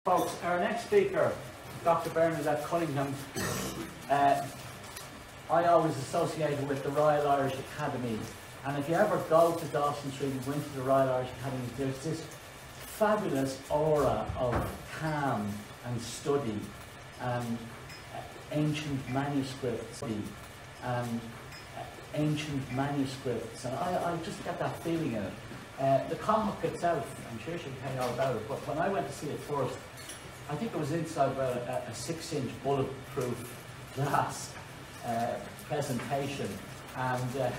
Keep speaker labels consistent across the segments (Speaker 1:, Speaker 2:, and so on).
Speaker 1: Folks, our next speaker, Dr. Bernadette Cunningham, I always associated with the Royal Irish Academy. And if you ever go to Dawson Street and go into the Royal Irish Academy, there's this fabulous aura of calm and study and ancient manuscripts and ancient manuscripts. And I just get that feeling in it. The Cathach itself, I'm sure she'll tell you all about it, but when I went to see it first, I think it was inside about a 6-inch bulletproof glass presentation, and it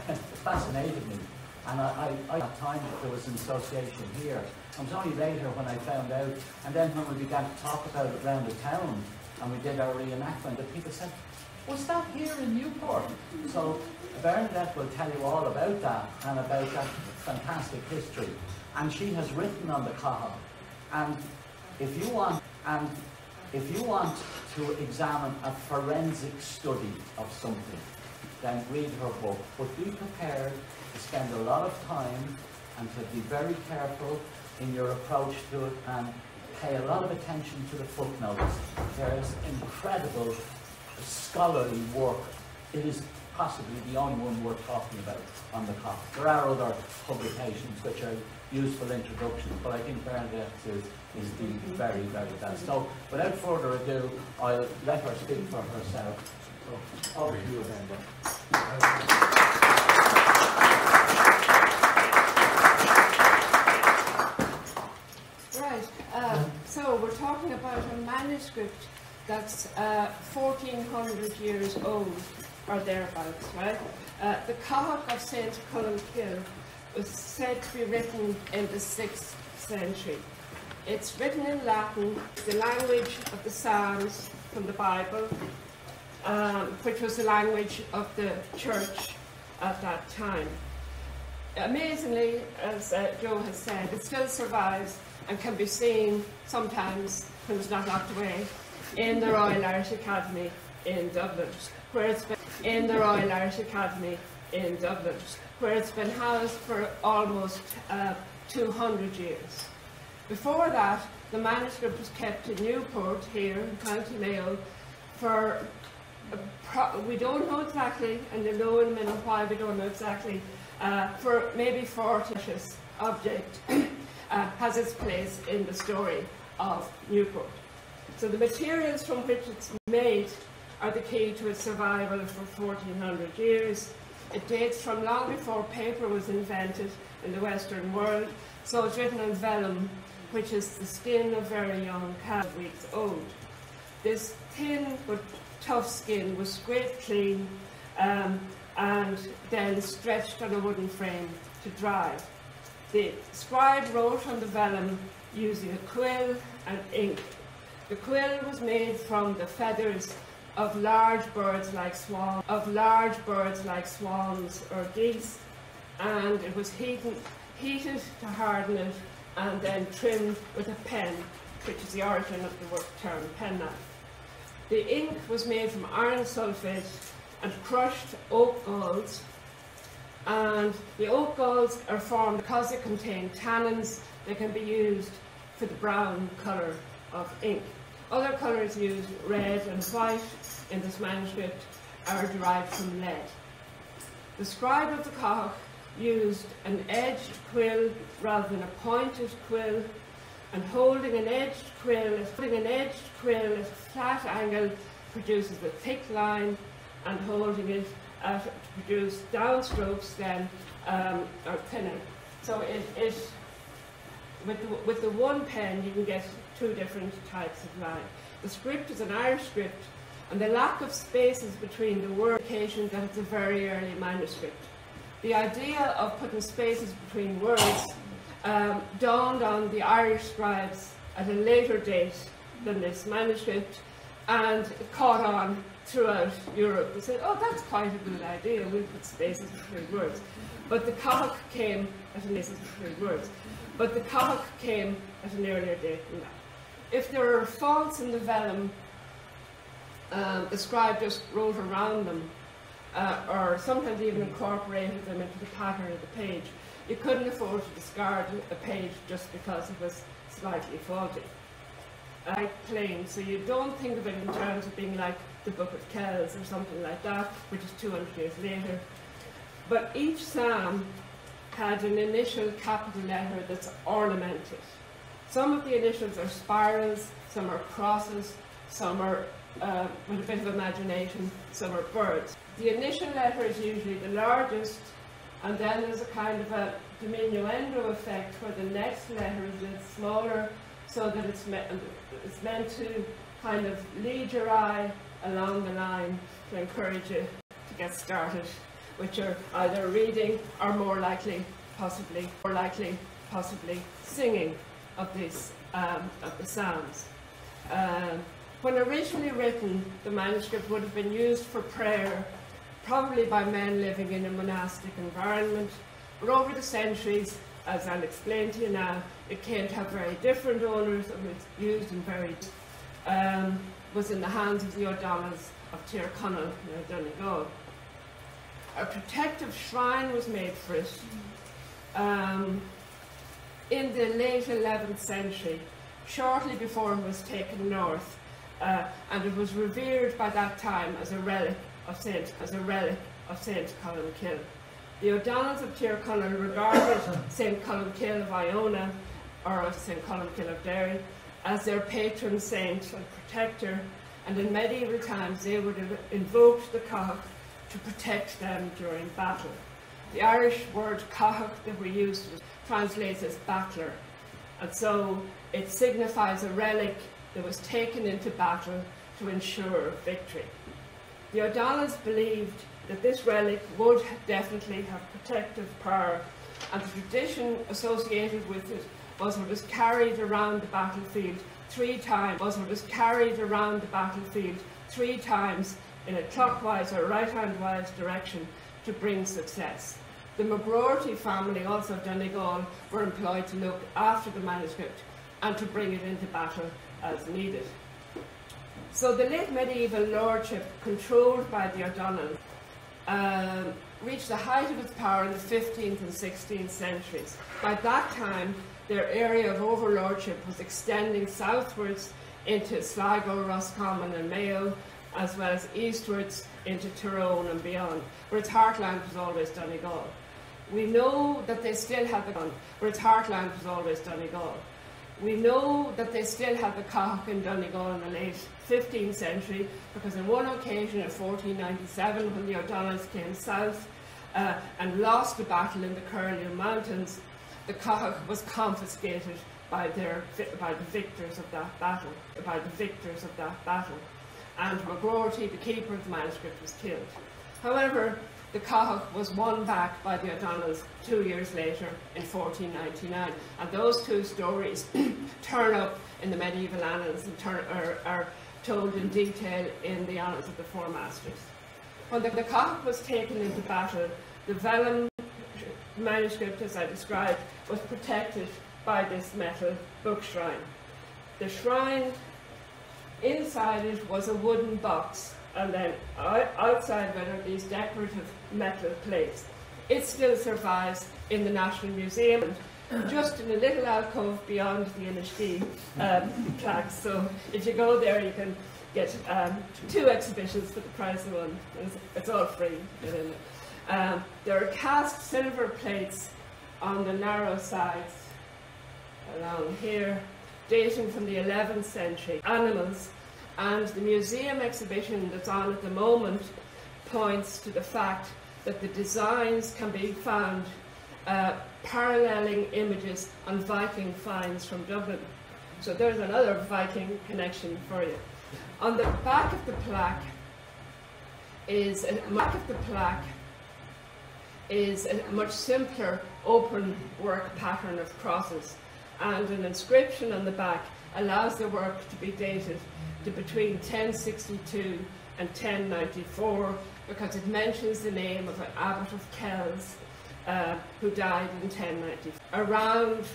Speaker 1: fascinated me. And I at time that there was an association here. It was only later when I found out, and then when we began to talk about it around the town, and we did our reenactment, that people said, was that here in Newport? So Bernadette will tell you all about that, and about that fantastic history. And she has written on the Cathach. And if you want to examine a forensic study of something, then read her book. But be prepared to spend a lot of time and to be very careful in your approach to it, and pay a lot of attention to the footnotes. There's incredible scholarly work. It is possibly the only one worth talking about on the Cathach. There are other publications which are useful introductions, but I think Bernadette is the very, very best. So without further ado, I'll let her speak for herself. So over to you, Bernadette.
Speaker 2: So we're talking about a manuscript that's 1400 years old, or thereabouts, right? The Cathach of St. Colum was said to be written in the 6th century. It's written in Latin, the language of the Psalms from the Bible, which was the language of the church at that time. Amazingly, as Joe has said, it still survives and can be seen sometimes, when it's not locked away, in the Royal Irish Academy in Dublin, where it's been housed for almost 200 years. Before that, the manuscript was kept in Newport, here in County Mayo, for we don't know exactly, and you'll know in a minute why we don't know exactly, for maybe 40 object has its place in the story of Newport. So the materials from which it's made are the key to its survival for 1400 years. It dates from long before paper was invented in the Western world, so it's written on vellum, which is the skin of very young calf, weeks old. This thin but tough skin was scraped clean and then stretched on a wooden frame to dry. The scribe wrote on the vellum using a quill and ink. The quill was made from the feathers of large birds like swans, or geese, and it was heated to harden it, and then trimmed with a pen, which is the origin of the term penknife. The ink was made from iron sulphate and crushed oak galls, and the oak galls are formed because they contain tannins. They can be used for the brown colour of ink. Other colours used, red and white, in this manuscript are derived from lead. The scribe of the Cathach used an edged quill rather than a pointed quill, and holding an edged quill at a flat angle produces a thick line, and holding it to produce downstrokes then are thinner. So with the one pen you can get two different types of line. The script is an Irish script, and the lack of spaces between the words indicates that it's a very early manuscript. The idea of putting spaces between words dawned on the Irish scribes at a later date than this manuscript, and it caught on throughout Europe. They said, oh, that's quite a good idea, we'll put spaces between words. But the Cathach came at an earlier date than that. If there are faults in the vellum, the scribe just wrote around them, or sometimes even incorporated them into the pattern of the page. You couldn't afford to discard a page just because it was slightly faulty. plain, so you don't think of it in terms of being like the Book of Kells or something like that, which is 200 years later. But each psalm had an initial capital letter that's ornamented. Some of the initials are spirals, some are crosses, some are, with a bit of imagination, some are birds. The initial letter is usually the largest, and then there's a kind of a diminuendo effect where the next letter is a little smaller, so that it's meant to kind of lead your eye along the line to encourage you to get started, which are either reading or more likely, possibly singing of these of the Psalms. When originally written, the manuscript would have been used for prayer, probably by men living in a monastic environment, but over the centuries, as I'll explain to you now, it came to have very different owners and was used in very was in the hands of the O'Donnells of Tir Cunningham near Donegal. A protective shrine was made for it in the late 11th century, shortly before it was taken north, and it was revered by that time as a relic of Saint Colum. The O'Donnells of Tir Cunningham regarded St. Columcille of Iona, or St. Columcille of Derry, as their patron saint and protector, and in medieval times they would have invoked the Cathach to protect them during battle. The Irish word Cathach that we use translates as battler, and so it signifies a relic that was taken into battle to ensure victory. The O'Donnells believed that this relic would definitely have protective power, and the tradition associated with it was it was carried around the battlefield 3 times. In a clockwise or right-hand-wise direction to bring success. The McGroarty family, also of Donegal, were employed to look after the manuscript and to bring it into battle as needed. So the late medieval lordship, controlled by the O'Donnells, reached the height of its power in the 15th and 16th centuries. By that time, their area of overlordship was extending southwards into Sligo, Roscommon and Mayo, as well as eastwards into Tyrone and beyond, where its heartland was always Donegal. We know that they still had the Cathach in Donegal in the late 15th century, because on one occasion in 1497, when the O'Donnells came south and lost a battle in the Curlew Mountains, the Cathach was confiscated by the victors of that battle. And McGroarty, the keeper of the manuscript, was killed. However, the Cathach was won back by the O'Donnells 2 years later in 1499, and those two stories turn up in the medieval annals and are told in detail in the annals of the Four Masters. When the Cathach was taken into battle, the vellum manuscript, as I described, was protected by this metal book shrine. The shrine, inside it was a wooden box, and then outside of it are these decorative metal plates. It still survives in the National Museum, just in a little alcove beyond the Inishki plaques. So if you go there, you can get 2 exhibitions for the price of one. It's all free. There are cast silver plates on the narrow sides along here, dating from the 11th century. Animals. And the museum exhibition that's on at the moment points to the fact that the designs can be found paralleling images on Viking finds from Dublin. So there's another Viking connection for you. On the back of the plaque is a much simpler open work pattern of crosses, and an inscription on the back allows the work to be dated to between 1062 and 1094, because it mentions the name of an abbot of Kells who died in 1090, around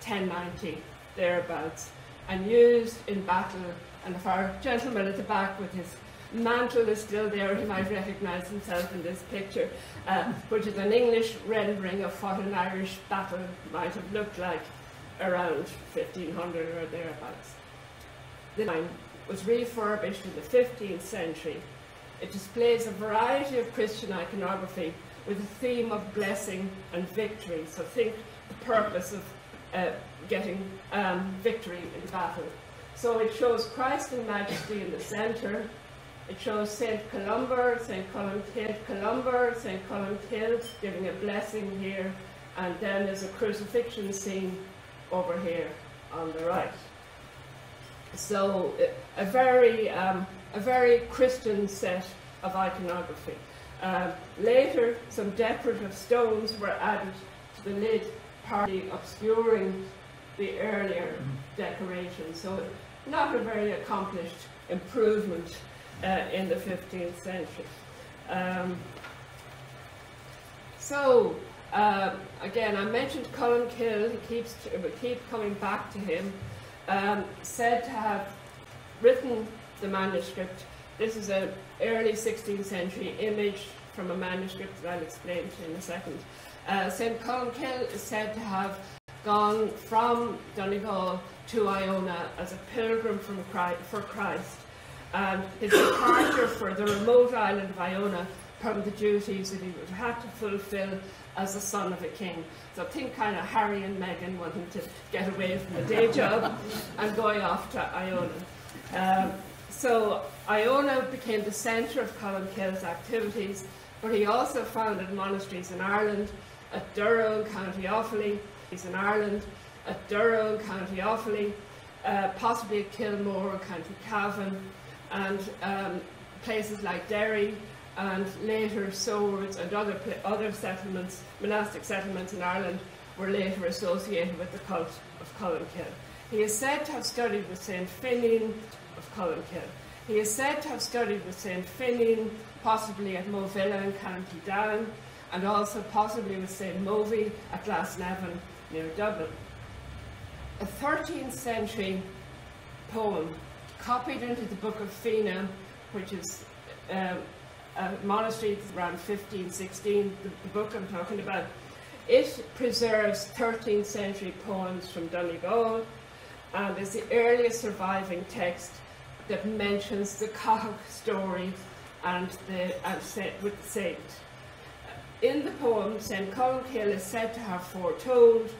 Speaker 2: 1090, thereabouts, and used in battle. And if our gentleman at the back with his mantle is still there, he might recognise himself in this picture, which is an English rendering of what an Irish battle might have looked like around 1500 or thereabouts. The line was refurbished in the 15th century. It displays a variety of Christian iconography with a theme of blessing and victory. So think the purpose of getting victory in the battle. So it shows Christ in majesty in the centre. It shows St. Columba, St. Cille, giving a blessing here, and then there's a crucifixion scene over here on the right. So a very Christian set of iconography. Later, some decorative stones were added to the lid, partly obscuring the earlier decoration. So not a very accomplished improvement in the 15th century. Again, I mentioned Colum Cille. We keep coming back to him. Said to have written the manuscript. This is an early 16th century image from a manuscript that I'll explain to you in a second. St. Colum Cille is said to have gone from Donegal to Iona as a pilgrim for Christ, and his departure for the remote island of Iona from the duties that he would have had to fulfill as the son of a king. So think kind of Harry and Meghan wanting to get away from the day job and going off to Iona. So Iona became the centre of Colum Cille's activities, but he also founded monasteries in Ireland, at Durrow, County Offaly, possibly at Kilmore, County Cavan, and places like Derry, and later Swords and other settlements, monastic settlements in Ireland, were later associated with the cult of Colum Cille. He is said to have studied with St. Finian of Colum Cille. He is said to have studied with St. Finian, possibly at Movilla in County Down, and also possibly with St. Movie at Glasnevin near Dublin. A 13th century poem copied into the Book of Fina, which is a monastery around 1516, the book I'm talking about. It preserves 13th century poems from Donegal, and is the earliest surviving text that mentions the Cathach story and with the saint. In the poem, St. Colum Cille is said to have foretold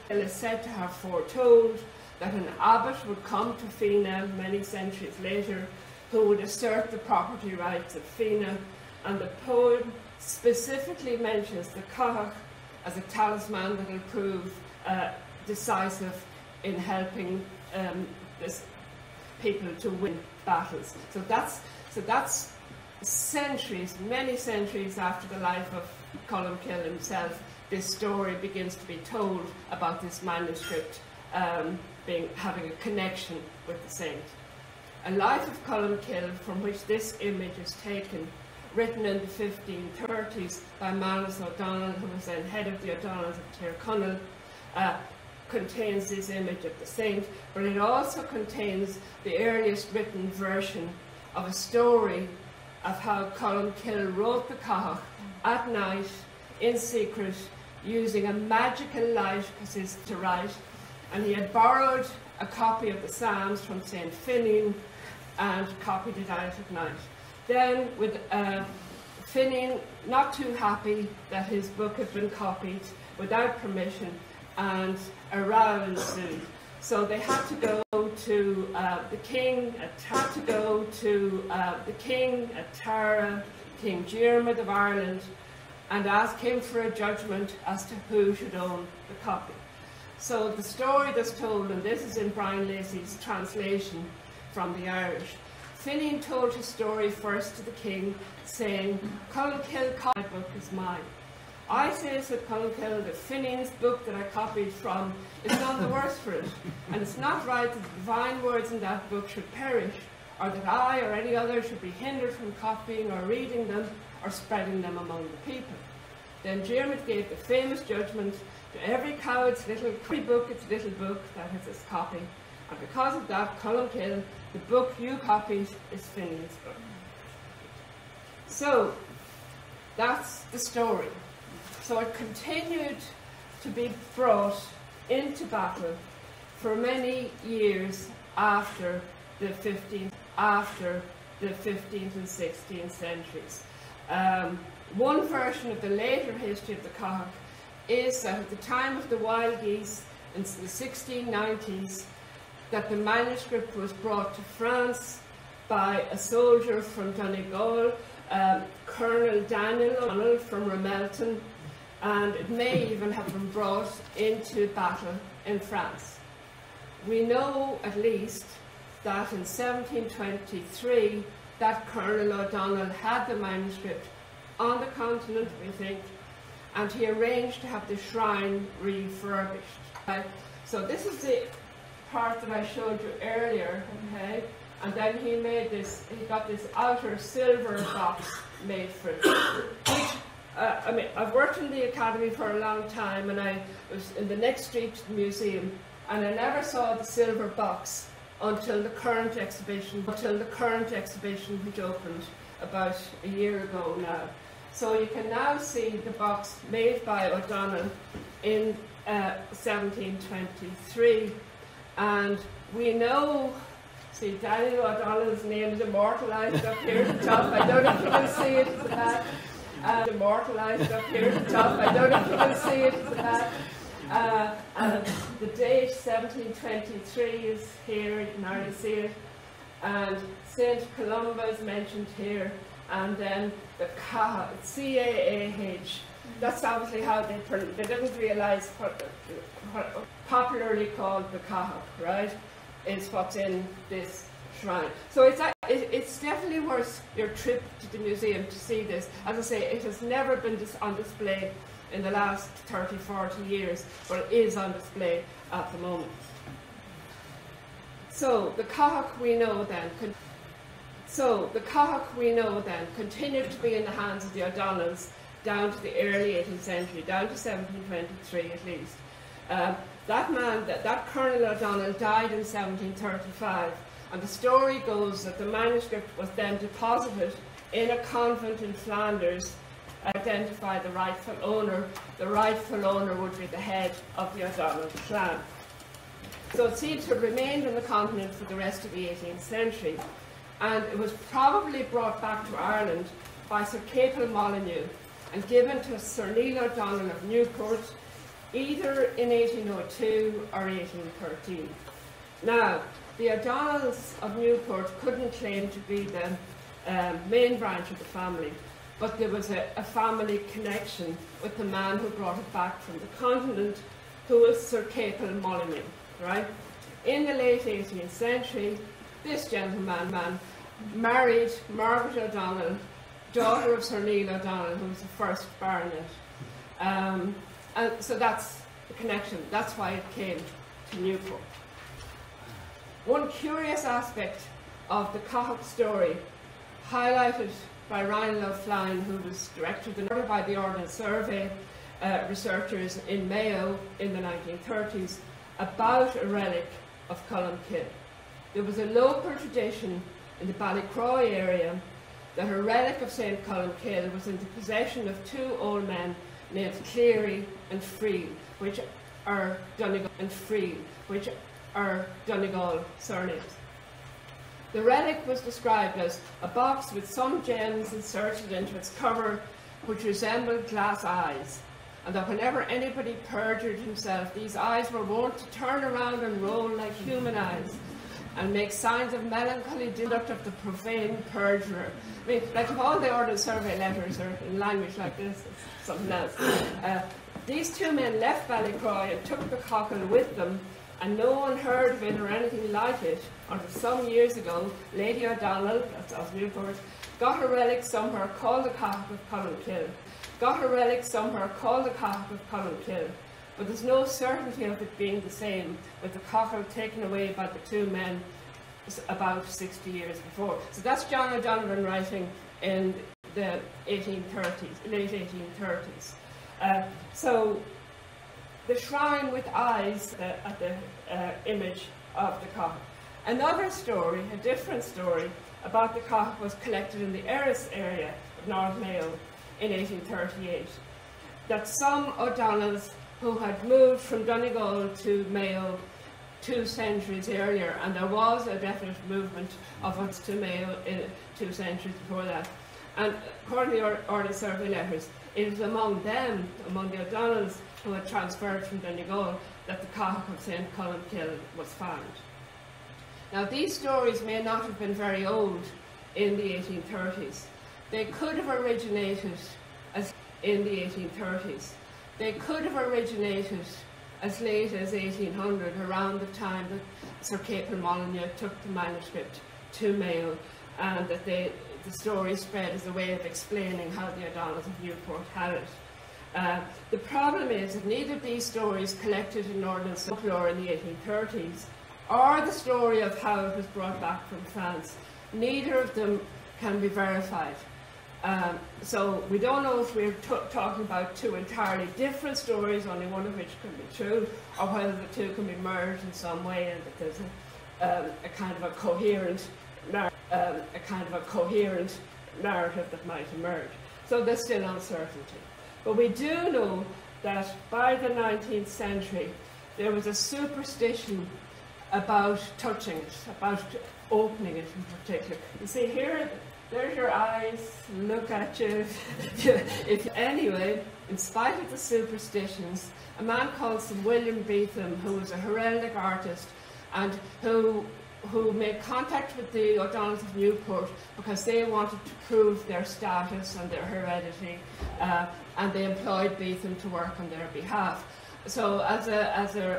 Speaker 2: that an abbot would come to Fina many centuries later, who would assert the property rights of Fina, and the poem specifically mentions the Cathach as a talisman that will prove decisive in helping this people to win battles. So that's centuries, many centuries after the life of Colum Cille himself. This story begins to be told about this manuscript having a connection with the saint. A life of Colum Cille, from which this image is taken, written in the 1530s by Manus O'Donnell, who was then head of the O'Donnells of Tyrconnell, contains this image of the saint, but it also contains the earliest written version of a story of how Colum Cille wrote the Cathach at night, in secret, using a magical light, because he's to write, and he had borrowed a copy of the Psalms from St. Finian and copied it out at night. Then, with Finian not too happy that his book had been copied without permission, and a row ensued. So they had to go to the king at Tara, King Diarmid of Ireland, and ask him for a judgment as to who should own the copy. So the story that's told, and this is in Brian Lacey's translation from the Irish, Finian told his story first to the king, saying, "Colum Cille, my book is mine. I say," said Colum Cille, "that Finian's book that I copied from is none the worse for it, and it's not right that the divine words in that book should perish, or that I or any other should be hindered from copying or reading them or spreading them among the people." Then Diarmid gave the famous judgment, "To every cow its little book, that is its copy, and because of that, Colum Cille, the book you copied is Finian's book." So that's the story. So it continued to be brought into battle for many years after the 15th, after the 15th and 16th centuries. One version of the later history of the Cathach is that at the time of the wild geese in the 1690s, that the manuscript was brought to France by a soldier from Donegal, Colonel Daniel O'Donnell from Ramelton, and it may even have been brought into battle in France. We know at least that in 1723 that Colonel O'Donnell had the manuscript on the continent, we think, and he arranged to have the shrine refurbished. So this is the part that I showed you earlier, okay? And then he made this, he got this outer silver box made for it, which, I mean, I've worked in the Academy for a long time, and I was in the next street to the museum, and I never saw the silver box until the current exhibition, which opened about a year ago now. So you can now see the box made by O'Donnell in 1723, and we know, see, Daniel O'Donnell's name is immortalised up here at the top. I don't know if you can see it at the back. Immortalised up here at the top. I don't know if you can see it at the back. And the date 1723 is here, you can already see it. And St. Columba is mentioned here, and then the Cathach, C-A-A-H. That's obviously how they didn't realise what popularly called the Cathach, right, is what's in this shrine. So it's definitely worth your trip to the museum to see this. As I say, it has never been on display in the last 30, 40 years, but it is on display at the moment. So the Cathach we know then continued to be in the hands of the O'Donnells down to the early 18th century, down to 1723 at least. That Colonel O'Donnell died in 1735, and the story goes that the manuscript was then deposited in a convent in Flanders, identify the rightful owner. The rightful owner would be the head of the O'Donnell clan. So it seems to have remained on the continent for the rest of the 18th century, and it was probably brought back to Ireland by Sir Capel Molyneux and given to Sir Neil O'Donnell of Newport either in 1802 or 1813. Now, the O'Donnells of Newport couldn't claim to be the main branch of the family, but there was a family connection with the man who brought it back from the continent, who was Sir Capel Molyneux, right? In the late 18th century, this gentleman married Margaret O'Donnell, daughter of Sir Neil O'Donnell, who was the first baronet. And so that's the connection. That's why it came to Newport. One curious aspect of the Cathach story, highlighted by Ryan Love Flynn, who was director by the Ordnance Survey researchers in Mayo in the 1930s, about a relic of Colum Cille. There was a local tradition in the Ballycroy area that a relic of St. Colum Cille was in the possession of two old men named Cleary and Friel, which are Donegal surnames. The relic was described as a box with some gems inserted into its cover which resembled glass eyes, and that whenever anybody perjured himself, these eyes were wont to turn around and roll like human eyes, and make signs of melancholy conduct of the profane perjurer. I mean, like if all the Ordnance Survey letters are in language like this, it's something else. These two men left Ballycroy and took the cockle with them, and no one heard of it or anything like it until some years ago. Lady O'Donnell, that's of Newport, got a relic somewhere called the Cathach of Colum Cille. But there's no certainty of it being the same, with the cockle taken away by the two men about 60 years before. So that's John O'Donovan writing in the late 1830s. So the shrine with eyes at the image of the Cathach. Another story, a different story, about the Cathach was collected in the Erris area of North Mayo in 1838. That some O'Donnells who had moved from Donegal to Mayo 2 centuries earlier, and there was a definite movement of us to Mayo 2 centuries before that. And according to the early survey letters, it was among them, among the O'Donnells who had transferred from Donegal, that the Cathach of St. Colum Cille was found. Now, these stories may not have been very old in the 1830s. They could have originated as in the 1830s. They could have originated as late as 1800, around the time that Sir Capel Molyneux took the manuscript to Mayo, and that the story spread as a way of explaining how the O'Donnells of Newport had it. The problem is that neither of these stories collected in Northern folklore in the 1830s, or the story of how it was brought back from France, neither of them can be verified. So we don't know if we're talking about 2 entirely different stories, only one of which can be true, or whether the 2 can be merged in some way, and that there's a kind of a coherent narrative that might emerge. So there's still uncertainty. But we do know that by the 19th century there was a superstition about touching it, about opening it in particular. You see here, there's your eyes, look at you. Anyway, in spite of the superstitions, a man called Sir William Beetham, who was a heraldic artist and who made contact with the O'Donnells of Newport because they wanted to prove their status and their heredity, and they employed Beetham to work on their behalf. So as a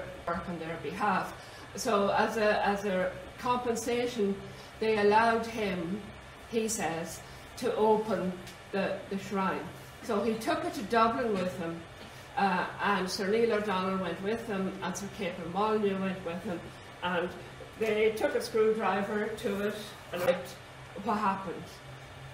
Speaker 2: compensation, they allowed him, he says, to open the shrine. So he took it to Dublin with him, and Sir Neil O'Donnell went with him, and Sir Capel Molyneux went with him, and they took a screwdriver to it and looked what happened.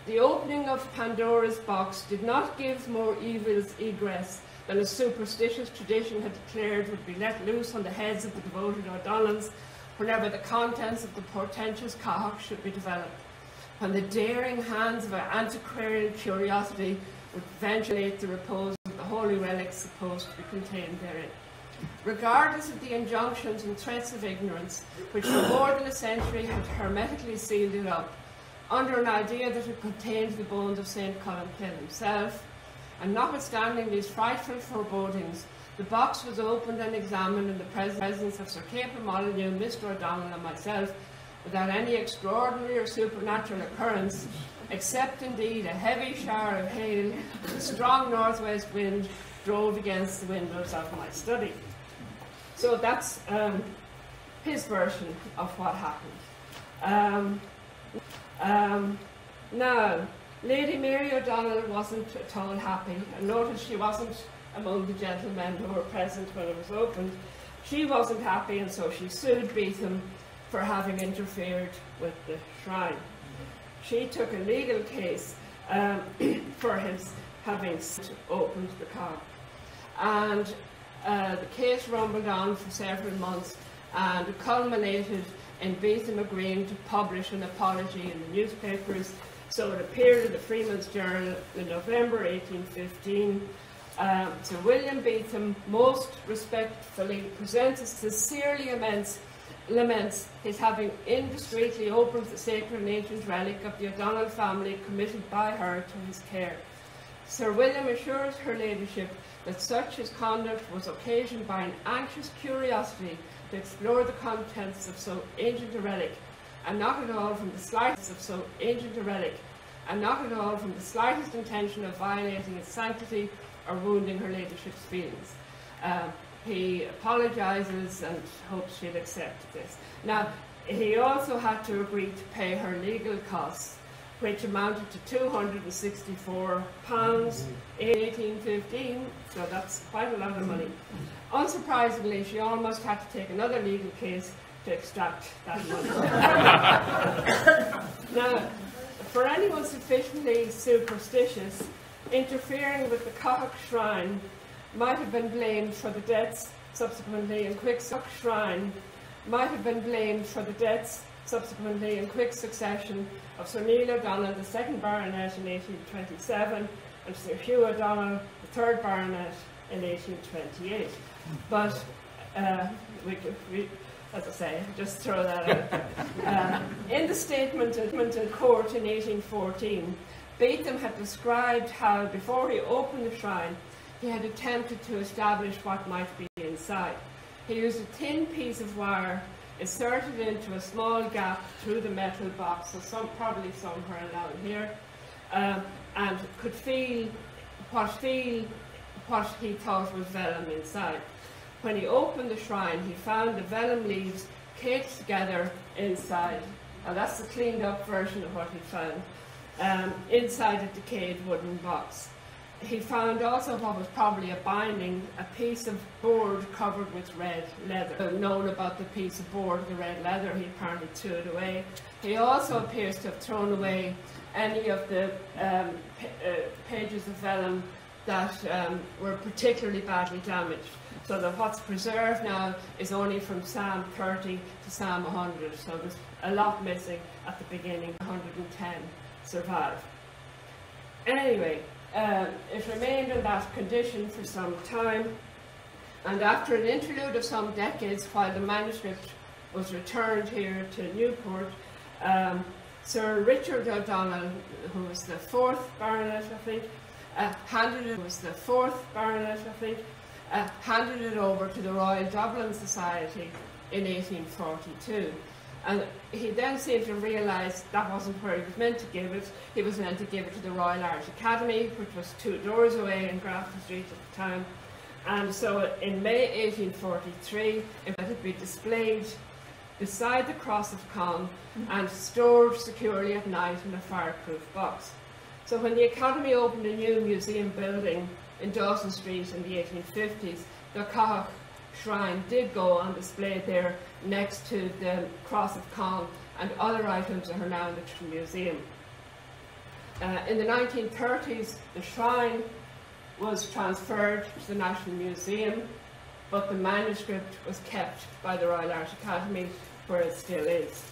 Speaker 2: The opening of Pandora's box did not give more evils egress than a superstitious tradition had declared would be let loose on the heads of the devoted O'Donnells whenever the contents of the portentous Cathach should be developed, when the daring hands of an antiquarian curiosity would ventilate the repose of the holy relics supposed to be contained therein. Regardless of the injunctions and threats of ignorance, which for more than a century had hermetically sealed it up, under an idea that it contained the bones of St. Colum Cille himself, and notwithstanding these frightful forebodings, the box was opened and examined in the presence of Sir Capel Molyneux, Mr. O'Donnell and myself, without any extraordinary or supernatural occurrence, except indeed a heavy shower of hail and a strong northwest wind drove against the windows of my study. So that's his version of what happened. Now, Lady Mary O'Donnell wasn't at all happy, and notice she wasn't among the gentlemen who were present when it was opened. She wasn't happy, and so she sued Beetham for having interfered with the shrine. She took a legal case for his having opened the Cathach. And the case rumbled on for several months and culminated in Beetham agreeing to publish an apology in the newspapers. So it appeared in the Freeman's Journal in November 1815. Sir William Beetham most respectfully presents and sincerely laments his having indiscreetly opened the sacred and ancient relic of the O'Donnell family committed by her to his care. Sir William assures her ladyship that such his conduct was occasioned by an anxious curiosity to explore the contents of so ancient a relic, and not at all from the slightest intention of violating its sanctity or wounding her ladyship's feelings. He apologises and hopes she'll accept this. Now, he also had to agree to pay her legal costs, which amounted to £264 in 1815, so that's quite a lot of money. Unsurprisingly, she almost had to take another legal case to extract that money. Now, for anyone sufficiently superstitious, interfering with the Cathach shrine might have been blamed for the deaths subsequently in quick succession of Sir Neil O'Donnell, the 2nd Baronet in 1827, and Sir Hugh O'Donnell, the 3rd Baronet in 1828. But as I say, just throw that out there. In the statement in court in 1814, Beetham had described how, before he opened the shrine, he had attempted to establish what might be inside. He used a thin piece of wire inserted into a small gap through the metal box, so probably somewhere along here, and could feel what he thought was vellum inside. When he opened the shrine, he found the vellum leaves caked together inside, and that's the cleaned up version of what he found, inside a decayed wooden box. He found also what was probably a binding, a piece of board covered with red leather. Known about the piece of board, the red leather, he apparently threw it away. He also appears to have thrown away any of the pages of vellum that were particularly badly damaged. So that what's preserved now is only from Psalm 30 to Psalm 100. So there's a lot missing at the beginning. 110 survive. Anyway, it remained in that condition for some time, and after an interlude of some decades, while the manuscript was returned here to Newport, Sir Richard O'Donnell, who was the fourth Baronet, I think, handed it over to the Royal Dublin Society in 1842. And he then seemed to realise that wasn't where he was meant to give it. He was meant to give it to the Royal Irish Academy, which was 2 doors away in Grafton Street at the time. And so in May 1843, it had to be displayed beside the Cross of Colum and stored securely at night in a fireproof box. So when the Academy opened a new museum building in Dawson Street in the 1850s, the Cathach shrine did go on display there next to the Cross of Colum and other items that are now in the museum. In the 1930s, the shrine was transferred to the National Museum, but the manuscript was kept by the Royal Irish Academy, where it still is.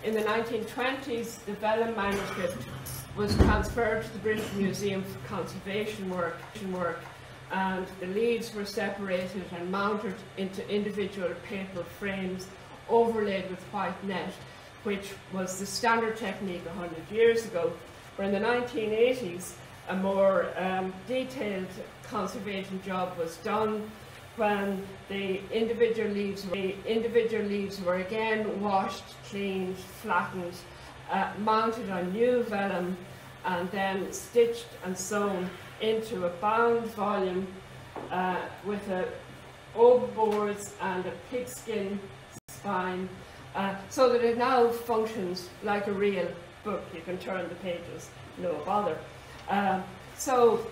Speaker 2: In the 1920s, the vellum manuscript was transferred to the British Museum for conservation work, and the leaves were separated and mounted into individual paper frames overlaid with white net, which was the standard technique 100 years ago. Where in the 1980s, a more detailed conservation job was done when the individual leaves were again washed, cleaned, flattened, mounted on new vellum, and then stitched and sewn into a bound volume with oak boards and a pigskin spine, so that it now functions like a real book. You can turn the pages, no bother. So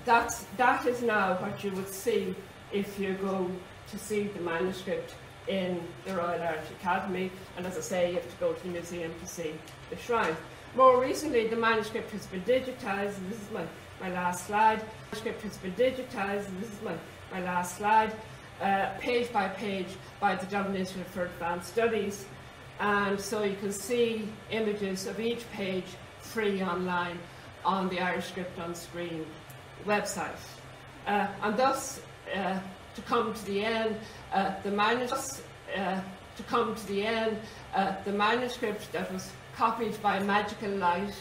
Speaker 2: that is now what you would see if you go to see the manuscript in the Royal Irish Academy, and as I say, you have to go to the museum to see the shrine. More recently, the manuscript has been digitised, and this is my last slide. The manuscript has been digitised, and this is my last slide, page by page by the Dublin Institute for Advanced Studies, and so you can see images of each page free online on the Irish Script on Screen website. And thus, to come to the end, the manuscript that was copied by magical light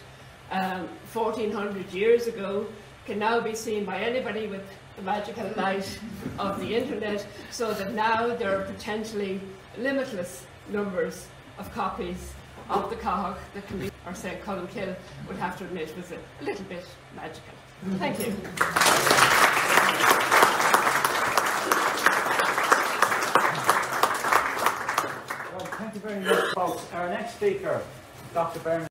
Speaker 2: 1400 years ago can now be seen by anybody with the magical light of the internet, so that now there are potentially limitless numbers of copies of the Cathach that can be, or say Colum Cille would have to admit was a little bit magical. Thank you.
Speaker 1: Well, thank you very much, folks. Our next speaker, Dr. Bernadette.